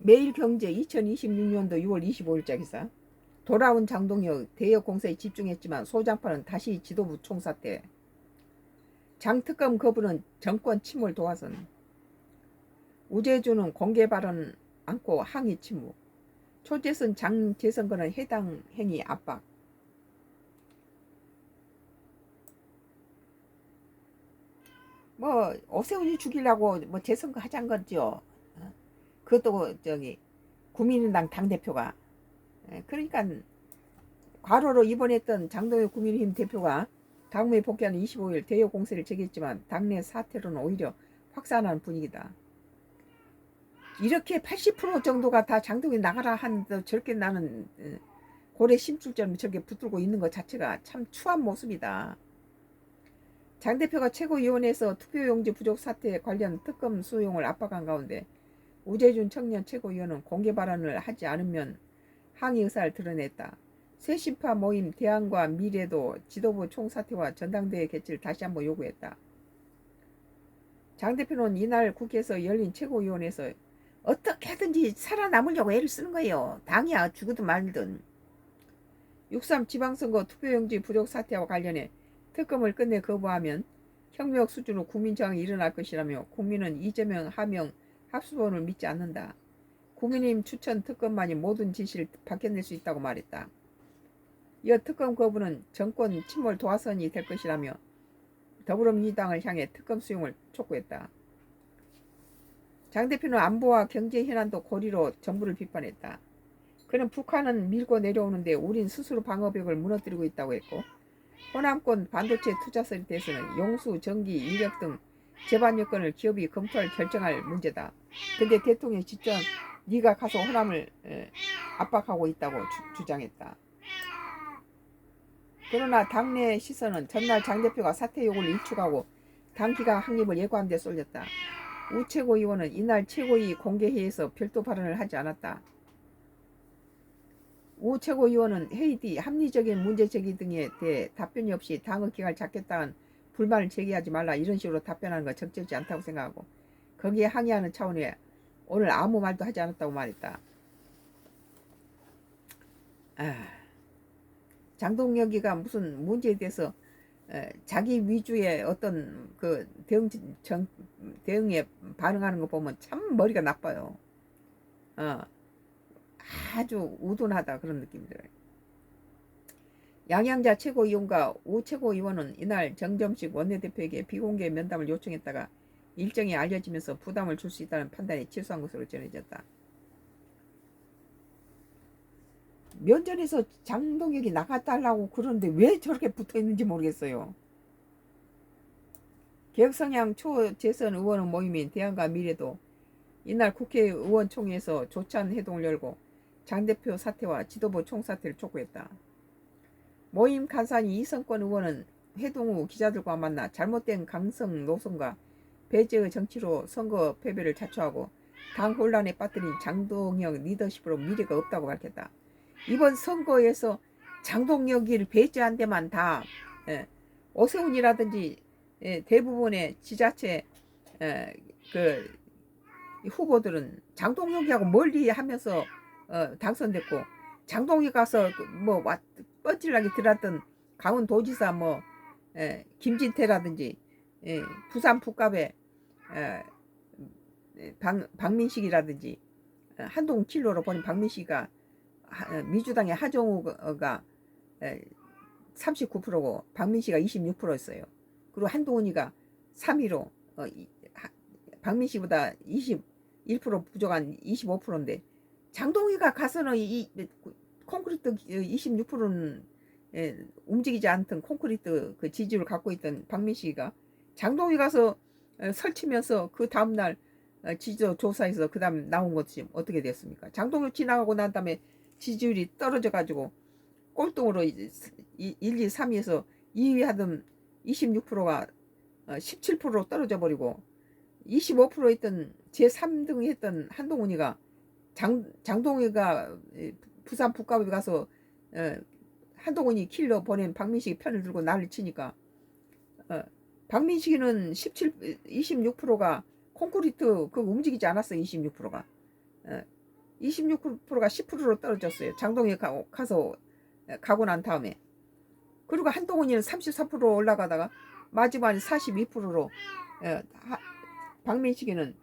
매일경제 2026년도 6월 25일자 기사. 돌아온 장동혁 대역 공사에 집중했지만 소장파는 다시 지도부 총사퇴. 장특검 거부는 정권 침몰 도화선. 우재주는 공개 발언 않고 항의 침묵. 초재선 장재선거는 해당 행위 압박. 뭐 오세훈이 죽이려고 뭐 재선거 하자는 거죠. 그것도 저기 국민의당 당대표가. 그러니까 과로로 입원했던 장동혁 국민의힘 대표가 당무에 복귀하는 25일 대여 공세를 제기했지만 당내 사태로는 오히려 확산하는 분위기다. 이렇게 80% 정도가 다 장동혁 나가라 하는데 저렇게 나는 고래 심줄처럼 저렇게 붙들고 있는 것 자체가 참 추한 모습이다. 장 대표가 최고위원회에서 투표용지 부족 사태 관련 특검 수용을 압박한 가운데 우재준 청년 최고위원은 공개 발언을 하지 않으면 항의 의사를 드러냈다. 쇄신파 모임 대안과 미래도 지도부 총사퇴와 전당대회 개최를 다시 한번 요구했다. 장 대표는 이날 국회에서 열린 최고위원회에서 어떻게든지 살아남으려고 애를 쓰는 거예요. 당이야 죽어든 말든. 6.3 지방선거 투표용지 부족 사태와 관련해 특검을 끝내 거부하면 혁명 수준으로 국민저항이 일어날 것이라며 국민은 이재명, 하명, 합수본을 믿지 않는다. 국민의힘 추천 특검만이 모든 진실을 밝혀낼 수 있다고 말했다. 이어 특검 거부는 정권 침몰 도화선이 될 것이라며 더불어민주당을 향해 특검 수용을 촉구했다. 장 대표는 안보와 경제 현안도 고리로 정부를 비판했다. 그는 북한은 밀고 내려오는데 우린 스스로 방어벽을 무너뜨리고 있다고 했고 호남권 반도체 투자설에 대해서는 용수, 전기, 인력 등 제반 여건을 기업이 검토할 결정할 문제다. 근데 대통령이 직접 네가 가서 호남을 압박하고 있다고 주장했다. 그러나 당내 시선은 전날 장 대표가 사퇴 요구를 일축하고 당기가 항입을 예고한 데 쏠렸다. 우 최고위원은 이날 최고위 공개회의에서 별도 발언을 하지 않았다. 우 최고위원은 회의 뒤 합리적인 문제 제기 등에 대해 답변이 없이 당의 기강을 잡겠다는 불만을 제기하지 말라 이런 식으로 답변하는 건 적절치 않다고 생각하고 거기에 항의하는 차원에 오늘 아무 말도 하지 않았다고 말했다. 장동혁이가 무슨 문제에 대해서 자기 위주의 어떤 그 대응에 반응하는 거 보면 참 머리가 나빠요. 아주 우둔하다 그런 느낌이 들어요. 양양자 최고위원과 우 최고위원은 이날 정점식 원내대표에게 비공개 면담을 요청했다가 일정이 알려지면서 부담을 줄 수 있다는 판단에 취소한 것으로 전해졌다. 면전에서 장동혁이 나가달라고 그러는데 왜 저렇게 붙어있는지 모르겠어요. 개혁성향 초재선 의원 모임인 대안과 미래도 이날 국회의원총회에서 조찬 회동을 열고 장 대표 사퇴와 지도부 총사퇴를 촉구했다. 모임 간사인 이성권 의원은 회동 후 기자들과 만나 잘못된 강성 노선과 배제의 정치로 선거 패배를 자초하고 당 혼란에 빠뜨린 장동혁 리더십으로 미래가 없다고 밝혔다. 이번 선거에서 장동혁을 배제한 데만 다 오세훈이라든지 대부분의 지자체 그 후보들은 장동혁하고 멀리 하면서 당선됐고 장동혁 가서 뭐 뻔질나게 들었던 강원도지사 뭐 김진태라든지 부산 북갑의 박민식이라든지 한동 킬로로 보낸 박민식이가 민주당의 하정우가 39%고 박민식이가 26%였어요. 그리고 한동훈이가 3위로 박민식보다 21% 부족한 25%인데 장동희가 가서는 이 콘크리트 26%는 움직이지 않던 콘크리트 그 지지를 갖고 있던 박민식이가 장동희 가서 설치면서 그 다음날 지지도 조사에서 그 다음 나온 것이 어떻게 됐습니까? 장동희 지나가고 난 다음에 지지율이 떨어져 가지고 꼴등으로 1, 2, 3위에서 2위 하던 26%가 17%로 떨어져 버리고 25% 했던 제3등 했던 한동훈이가 장동희가 부산 북갑에 가서 한동훈이 킬러 보낸 박민식이 편을 들고 난리 치니까 박민식이는 26%가 콘크리트 그 움직이지 않았어. 26%가 26%가 10%로 떨어졌어요. 장동혁이 가고 난 다음에. 그리고 한동훈이는 34% 올라가다가 마지막에 42%로 박민식이는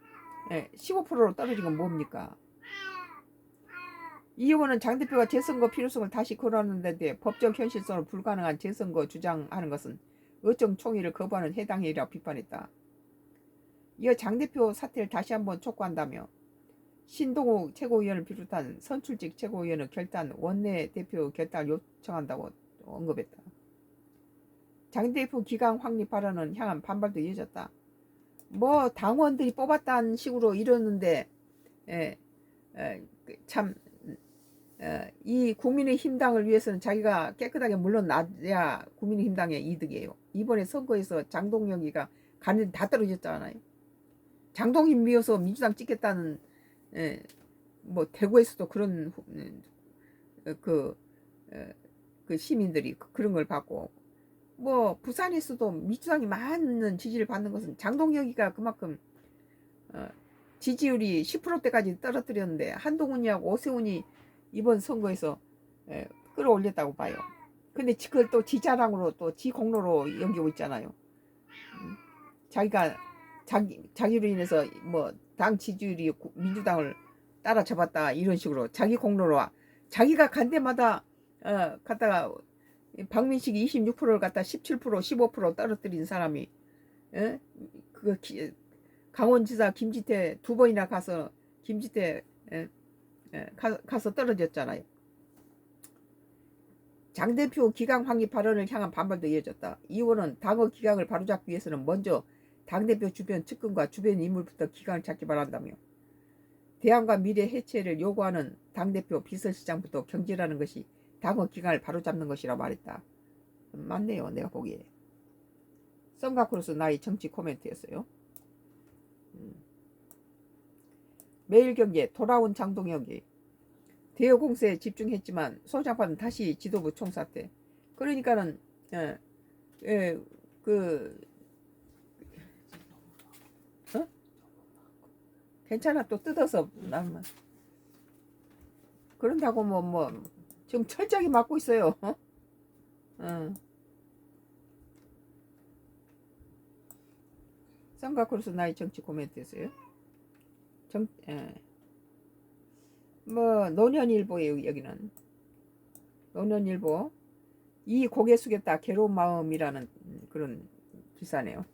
15%로 떨어진 건 뭡니까? 이 의원은 장 대표가 재선거 필요성을 다시 거론하는데 법적 현실성으로 불가능한 재선거 주장하는 것은 의정 총의를 거부하는 해당 행위라고 비판했다. 이어 장 대표 사퇴를 다시 한번 촉구한다며 신동욱 최고위원을 비롯한 선출직 최고위원의 결단, 원내대표 결단을 요청한다고 언급했다. 장 대표 기강 확립 발언은 향한 반발도 이어졌다. 뭐 당원들이 뽑았다는 식으로 이러는데 참 이 국민의힘당을 위해서는 자기가 깨끗하게 물러나야 국민의힘당의 이득이에요. 이번에 선거에서 장동혁이가 가는데 다 떨어졌잖아요. 장동혁 미워서 민주당 찍겠다는 뭐 대구에서도 그런 그 시민들이 그런 걸 받고 뭐 부산에서도 민주당이 많은 지지를 받는 것은 장동혁이가 그만큼 지지율이 10%대까지 떨어뜨렸는데 한동훈이하고 오세훈이 이번 선거에서 끌어올렸다고 봐요. 근데 그걸 또 지 자랑으로 또 지 공로로 여기고 있잖아요. 자기가 자기로 인해서 뭐 당 지지율이 민주당을 따라잡았다 이런 식으로 자기 공로로 자기가 간 데마다 갔다가 박민식이 26%를 갖다 17% 15% 떨어뜨린 사람이 그 강원지사 김지태 2번이나 가서 김지태 가서 떨어졌잖아요. 장 대표 기강 확립 발언을 향한 반발도 이어졌다. 이 의원은 당의 기강을 바로잡기 위해서는 먼저 당대표 주변 측근과 주변 인물부터 기강을 잡기 바란다며 대안과 미래 해체를 요구하는 당대표 비서실장부터 경질하는 것이 당의 기강을 바로잡는 것이라 말했다. 맞네요. 내가 보기에. 썬가크로스 나의 정치 코멘트였어요. 매일경제 돌아온 장동혁이 대여 공세에 집중했지만 소장파는 다시 지도부 총사퇴. 그러니까는 괜찮아 또 뜯어서 나면 그런다고 뭐 지금 철저하게 막고 있어요. 썬가크로스 나의 정치 코멘트였어요. 뭐 노년일보예요. 여기는 노년일보 이 고개 숙였다 괴로운 마음이라는 그런 기사네요.